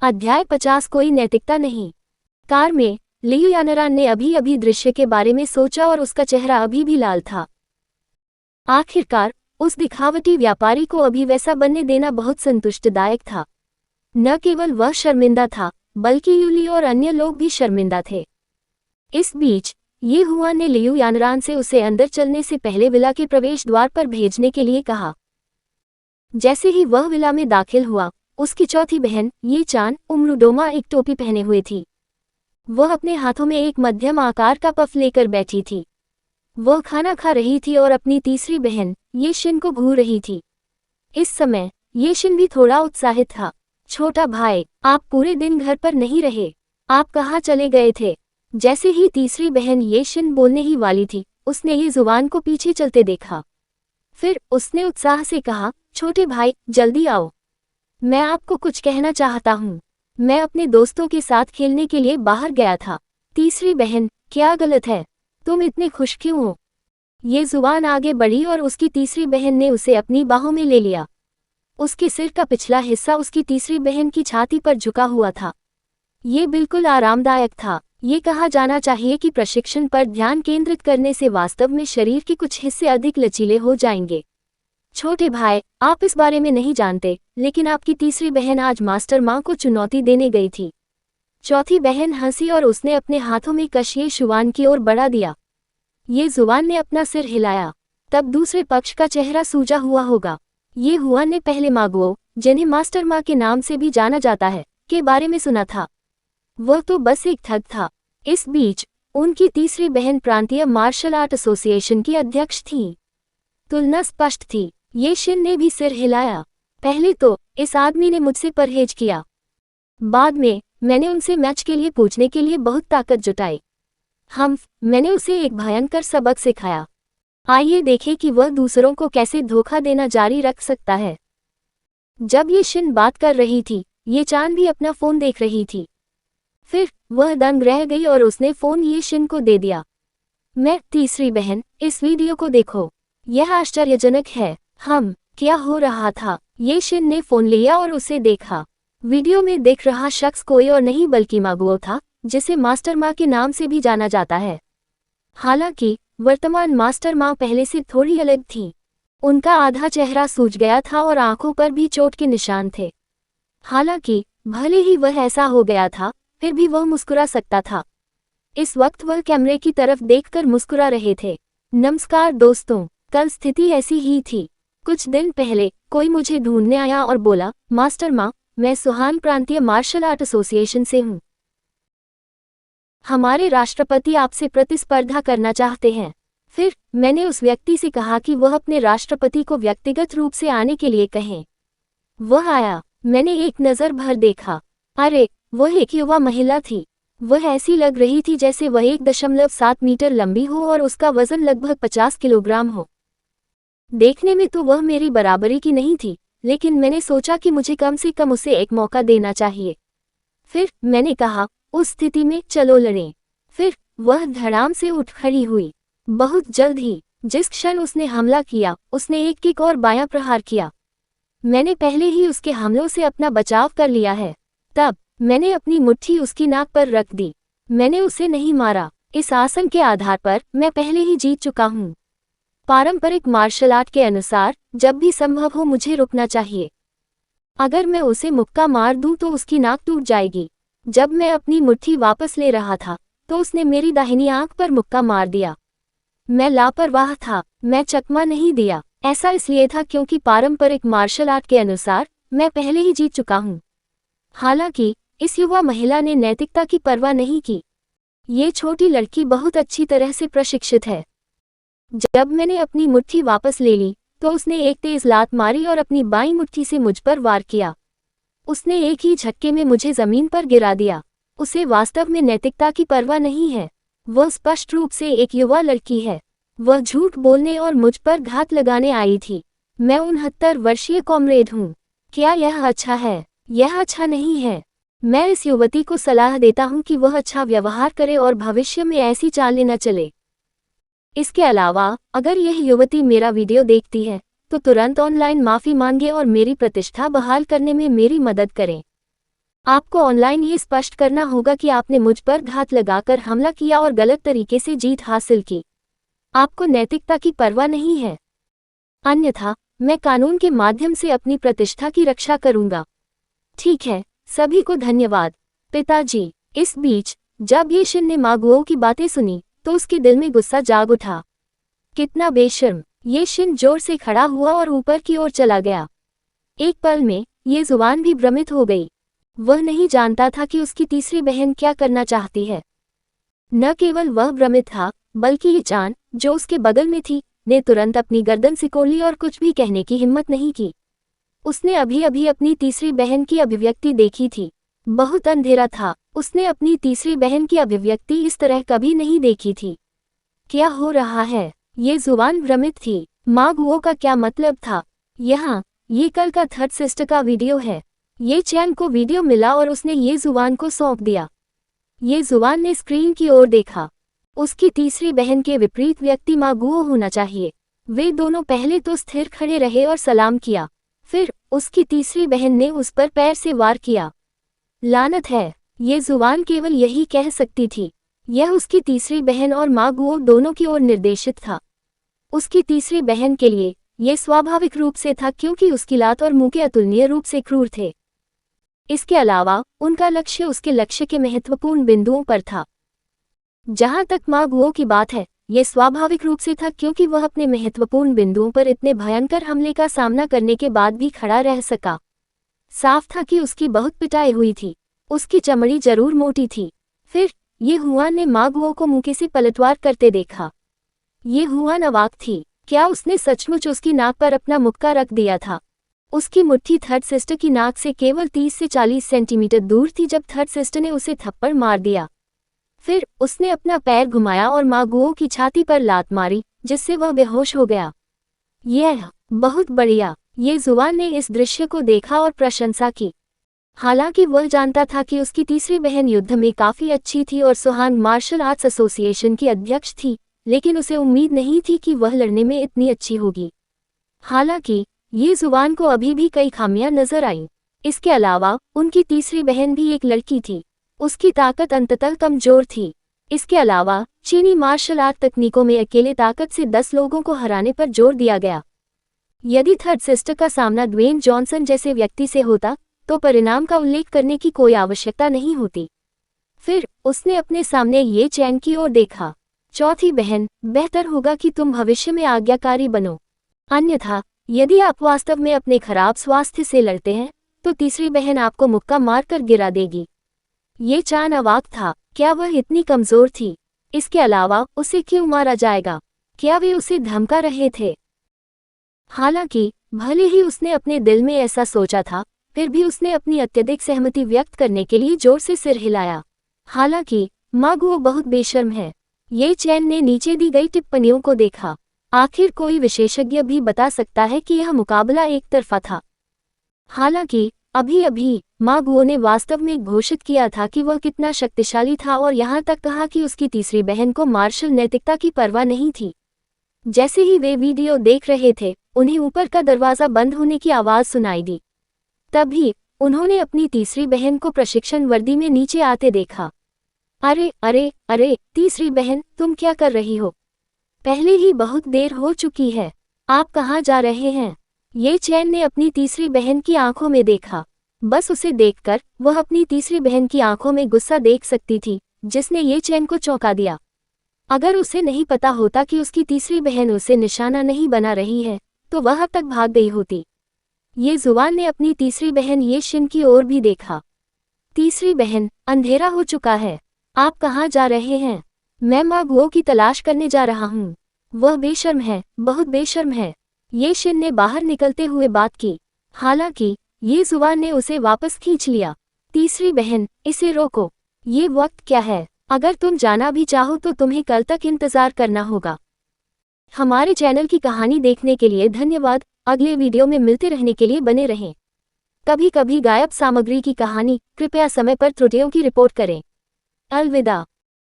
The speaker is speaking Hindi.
अध्याय 50 कोई नैतिकता नहीं। कार में लियू यानरान ने अभी अभी दृश्य के बारे में सोचा और उसका चेहरा अभी भी लाल था। आखिरकार उस दिखावटी व्यापारी को अभी वैसा बनने देना बहुत संतुष्टदायक था। न केवल वह शर्मिंदा था बल्कि यूली और अन्य लोग भी शर्मिंदा थे। इस बीच ये हुआ ने लियू यानरान से उसे अंदर चलने से पहले विला के प्रवेश द्वार पर भेजने के लिए कहा। जैसे ही वह विला में दाखिल हुआ, उसकी चौथी बहन ये चान उम्रुडोमा एक टोपी पहने हुए थी। वह अपने हाथों में एक मध्यम आकार का पफ लेकर बैठी थी। वह खाना खा रही थी और अपनी तीसरी बहन ये शिन को घूर रही थी। इस समय ये शिन भी थोड़ा उत्साहित था। छोटा भाई, आप पूरे दिन घर पर नहीं रहे, आप कहाँ चले गए थे? जैसे ही तीसरी बहन ये शिन बोलने ही वाली थी, उसने ये जुबान को पीछे चलते देखा। फिर उसने उत्साह से कहा, छोटे भाई जल्दी आओ, मैं आपको कुछ कहना चाहता हूँ। मैं अपने दोस्तों के साथ खेलने के लिए बाहर गया था। तीसरी बहन, क्या गलत है? तुम इतने खुश क्यों हो? ये जुबान आगे बढ़ी और उसकी तीसरी बहन ने उसे अपनी बाहों में ले लिया। उसके सिर का पिछला हिस्सा उसकी तीसरी बहन की छाती पर झुका हुआ था। ये बिल्कुल आरामदायक था। ये कहा जाना चाहिए कि प्रशिक्षण पर ध्यान केंद्रित करने से वास्तव में शरीर के कुछ हिस्से अधिक लचीले हो जाएंगे। छोटे भाई, आप इस बारे में नहीं जानते, लेकिन आपकी तीसरी बहन आज मास्टर माँ को चुनौती देने गई थी। चौथी बहन हंसी और उसने अपने हाथों में कशिए शुवान की ओर बढ़ा दिया। ये जुबान ने अपना सिर हिलाया। तब दूसरे पक्ष का चेहरा सूजा हुआ होगा। ये हुआ ने पहले मागुओ, जिन्हें मास्टर माँ के नाम से भी जाना जाता है, के बारे में सुना था। वह तो बस एक ठग था। इस बीच उनकी तीसरी बहन प्रांतीय मार्शल आर्ट एसोसिएशन की अध्यक्ष थी। तुलना स्पष्ट थी। ये शिन ने भी सिर हिलाया। पहले तो इस आदमी ने मुझसे परहेज किया, बाद में मैंने उनसे मैच के लिए पूछने के लिए बहुत ताकत जुटाई। मैंने उसे एक भयंकर सबक सिखाया। आइए देखें कि वह दूसरों को कैसे धोखा देना जारी रख सकता है। जब ये शिन बात कर रही थी, ये चान भी अपना फोन देख रही थी। फिर वह दंग रह गई और उसने फोन ये शिन को दे दिया। मैं तीसरी बहन, इस वीडियो को देखो, यह आश्चर्यजनक है। क्या हो रहा था? ये शिन ने फोन लिया और उसे देखा। वीडियो में देख रहा शख्स कोई और नहीं बल्कि मागुओ था, जिसे मास्टर माँ के नाम से भी जाना जाता है। हालांकि वर्तमान मास्टर माँ पहले से थोड़ी अलग थी। उनका आधा चेहरा सूज गया था और आंखों पर भी चोट के निशान थे। हालांकि भले ही वह ऐसा हो गया था, फिर भी वह मुस्कुरा सकता था। इस वक्त वह कैमरे की तरफ देखकर मुस्कुरा रहे थे। नमस्कार दोस्तों, कल स्थिति ऐसी ही थी। कुछ दिन पहले कोई मुझे ढूंढने आया और बोला, मास्टर माँ, मैं सुहान प्रांतीय मार्शल आर्ट एसोसिएशन से हूँ। हमारे राष्ट्रपति आपसे प्रतिस्पर्धा करना चाहते हैं। फिर मैंने उस व्यक्ति से कहा कि वह अपने राष्ट्रपति को व्यक्तिगत रूप से आने के लिए कहें। वह आया। मैंने एक नज़र भर देखा। अरे, वह एक युवा महिला थी। वह ऐसी लग रही थी जैसे वह 1.7 मीटर लंबी हो और उसका वजन लगभग 50 किलोग्राम हो। देखने में तो वह मेरी बराबरी की नहीं थी, लेकिन मैंने सोचा कि मुझे कम से कम उसे एक मौका देना चाहिए। फिर मैंने कहा, उस स्थिति में चलो लड़ें। फिर वह धड़ाम से उठ खड़ी हुई। बहुत जल्द ही जिस क्षण उसने हमला किया, उसने एक किक और बायां प्रहार किया। मैंने पहले ही उसके हमलों से अपना बचाव कर लिया है। तब मैंने अपनी मुट्ठी उसकी नाक पर रख दी। मैंने उसे नहीं मारा। इस आसन के आधार पर मैं पहले ही जीत चुका हूँ। पारंपरिक मार्शल आर्ट के अनुसार जब भी संभव हो मुझे रुकना चाहिए। अगर मैं उसे मुक्का मार दूं तो उसकी नाक टूट जाएगी। जब मैं अपनी मुट्ठी वापस ले रहा था तो उसने मेरी दाहिनी आंख पर मुक्का मार दिया। मैं लापरवाह था, मैं चकमा नहीं दिया। ऐसा इसलिए था क्योंकि पारंपरिक मार्शल आर्ट के अनुसार मैं पहले ही जीत चुका हूँ। हालांकि इस युवा महिला ने नैतिकता की परवाह नहीं की। ये छोटी लड़की बहुत अच्छी तरह से प्रशिक्षित है। जब मैंने अपनी मुट्ठी वापस ले ली तो उसने एक तेज लात मारी और अपनी बाईं मुट्ठी से मुझ पर वार किया। उसने एक ही झटके में मुझे जमीन पर गिरा दिया। उसे वास्तव में नैतिकता की परवाह नहीं है। वह स्पष्ट रूप से एक युवा लड़की है। वह झूठ बोलने और मुझ पर घात लगाने आई थी। मैं 69 वर्षीय कॉमरेड हूँ। क्या यह अच्छा है? यह अच्छा नहीं है। मैं इस युवती को सलाह देता हूँ कि वह अच्छा व्यवहार करे और भविष्य में ऐसी चालें न चले। इसके अलावा अगर यह युवती मेरा वीडियो देखती है तो तुरंत ऑनलाइन माफ़ी मांगे और मेरी प्रतिष्ठा बहाल करने में मेरी मदद करें। आपको ऑनलाइन ये स्पष्ट करना होगा कि आपने मुझ पर घात लगाकर हमला किया और गलत तरीके से जीत हासिल की। आपको नैतिकता की परवाह नहीं है, अन्यथा मैं कानून के माध्यम से अपनी प्रतिष्ठा की रक्षा करूंगा। ठीक है, सभी को धन्यवाद, पिताजी। इस बीच जब ये शिन ने मागुओ की बातें सुनी तो उसके दिल में गुस्सा जाग उठा। कितना बेशर्म! ये शिन जोर से खड़ा हुआ और ऊपर की ओर चला गया। एक पल में ये जुबान भी भ्रमित हो गई। वह नहीं जानता था कि उसकी तीसरी बहन क्या करना चाहती है। न केवल वह भ्रमित था, बल्कि ये चान, जो उसके बगल में थी, ने तुरंत अपनी गर्दन सिकोड़ ली और कुछ भी कहने की हिम्मत नहीं की। उसने अभी अभी अपनी तीसरी बहन की अभिव्यक्ति देखी थी। बहुत अंधेरा था, उसने अपनी तीसरी बहन की अभिव्यक्ति इस तरह कभी नहीं देखी थी। क्या हो रहा है? ये जुबान भ्रमित थी। मागुओ का क्या मतलब था? यहाँ ये कल का थर्ड सिस्टर का वीडियो है। ये चैन को वीडियो मिला और उसने ये जुबान को सौंप दिया। ये जुबान ने स्क्रीन की ओर देखा। उसकी तीसरी बहन के विपरीत व्यक्ति मागुओ होना चाहिए। वे दोनों पहले तो स्थिर खड़े रहे और सलाम किया, फिर उसकी तीसरी बहन ने उस पर पैर से वार किया। लानत है, ये जुबान केवल यही कह सकती थी। यह उसकी तीसरी बहन और मागुओ दोनों की ओर निर्देशित था। उसकी तीसरी बहन के लिए यह स्वाभाविक रूप से था, क्योंकि उसकी लात और मुंह के अतुलनीय रूप से क्रूर थे। इसके अलावा उनका लक्ष्य उसके लक्ष्य के महत्वपूर्ण बिंदुओं पर था। जहां तक मागुओ की बात है, यह स्वाभाविक रूप से था, क्योंकि वह अपने महत्वपूर्ण बिंदुओं पर इतने भयंकर हमले का सामना करने के बाद भी खड़ा रह सका। साफ था कि उसकी बहुत पिटाई हुई थी। उसकी चमड़ी जरूर मोटी थी। फिर ये हुआन ने मागुओ को मुंह से पलटवार करते देखा। ये हुआन अवाक थी। क्या उसने सचमुच उसकी नाक पर अपना मुक्का रख दिया था? उसकी मुट्ठी थर्ड सिस्टर की नाक से केवल 30 से 40 सेंटीमीटर दूर थी जब थर्ड सिस्टर ने उसे थप्पड़ मार दिया। फिर उसने अपना पैर घुमाया और मागुओ की छाती पर लात मारी, जिससे वह बेहोश हो गया। यह बहुत बढ़िया। ये जुबान ने इस दृश्य को देखा और प्रशंसा की। हालांकि वह जानता था कि उसकी तीसरी बहन युद्ध में काफी अच्छी थी और सोहान मार्शल आर्ट्स एसोसिएशन की अध्यक्ष थी, लेकिन उसे उम्मीद नहीं थी कि वह लड़ने में इतनी अच्छी होगी। हालांकि ये जुबान को अभी भी कई खामियां नजर आईं। इसके अलावा उनकी तीसरी बहन भी एक लड़की थी। उसकी ताकत अंततः कमजोर थी। इसके अलावा चीनी मार्शल आर्ट तकनीकों में अकेले ताकत से 10 लोगों को हराने पर जोर दिया गया। यदि थर्ड सिस्टर का सामना ड्वेन जॉनसन जैसे व्यक्ति से होता तो परिणाम का उल्लेख करने की कोई आवश्यकता नहीं होती। फिर उसने अपने सामने ये चैन की ओर देखा। चौथी बहन, बेहतर होगा कि तुम भविष्य में आज्ञाकारी बनो, अन्यथा यदि आप वास्तव में अपने खराब स्वास्थ्य से लड़ते हैं तो तीसरी बहन आपको मुक्का मारकर गिरा देगी। ये चान अवाक था। क्या वह इतनी कमजोर थी? इसके अलावा उसे क्यों मारा जाएगा? क्या वे उसे धमका रहे थे? हालांकि भले ही उसने अपने दिल में ऐसा सोचा था, फिर भी उसने अपनी अत्यधिक सहमति व्यक्त करने के लिए जोर से सिर हिलाया। हालांकि मागुओ बहुत बेशर्म है। ये चैन ने नीचे दी गई टिप्पणियों को देखा। आखिर कोई विशेषज्ञ भी बता सकता है कि यह मुकाबला एक तरफा था। हालांकि अभी अभी मागुओ ने वास्तव में घोषित किया था कि वह कितना शक्तिशाली था और यहाँ तक कहा कि उसकी तीसरी बहन को मार्शल नैतिकता की परवाह नहीं थी। जैसे ही वे वीडियो देख रहे थे, उन्हें ऊपर का दरवाजा बंद होने की आवाज सुनाई दी। तभी उन्होंने अपनी तीसरी बहन को प्रशिक्षण वर्दी में नीचे आते देखा। अरे अरे अरे, तीसरी बहन, तुम क्या कर रही हो? पहले ही बहुत देर हो चुकी है। आप कहाँ जा रहे हैं? ये चैन ने अपनी तीसरी बहन की आंखों में देखा। बस उसे देखकर वह अपनी तीसरी बहन की आंखों में गुस्सा देख सकती थी, जिसने ये चैन को चौंका दिया। अगर उसे नहीं पता होता कि उसकी तीसरी बहन उसे निशाना नहीं बना रही है, तो वह अब तक भाग गई होती। ये जुबान ने अपनी तीसरी बहन ये शिन की ओर भी देखा। तीसरी बहन, अंधेरा हो चुका है। आप कहाँ जा रहे हैं? मैं मागुओ की तलाश करने जा रहा हूँ। वह बेशर्म है, बहुत बेशर्म है। ये शिन ने बाहर निकलते हुए बात की। हालांकि ये जुबान ने उसे वापस खींच लिया। तीसरी बहन, इसे रोको। ये वक्त क्या है? अगर तुम जाना भी चाहो तो तुम्हें कल तक इंतजार करना होगा। हमारे चैनल की कहानी देखने के लिए धन्यवाद। अगले वीडियो में मिलते रहने के लिए बने रहें। कभी कभी गायब सामग्री की कहानी, कृपया समय पर त्रुटियों की रिपोर्ट करें। अलविदा।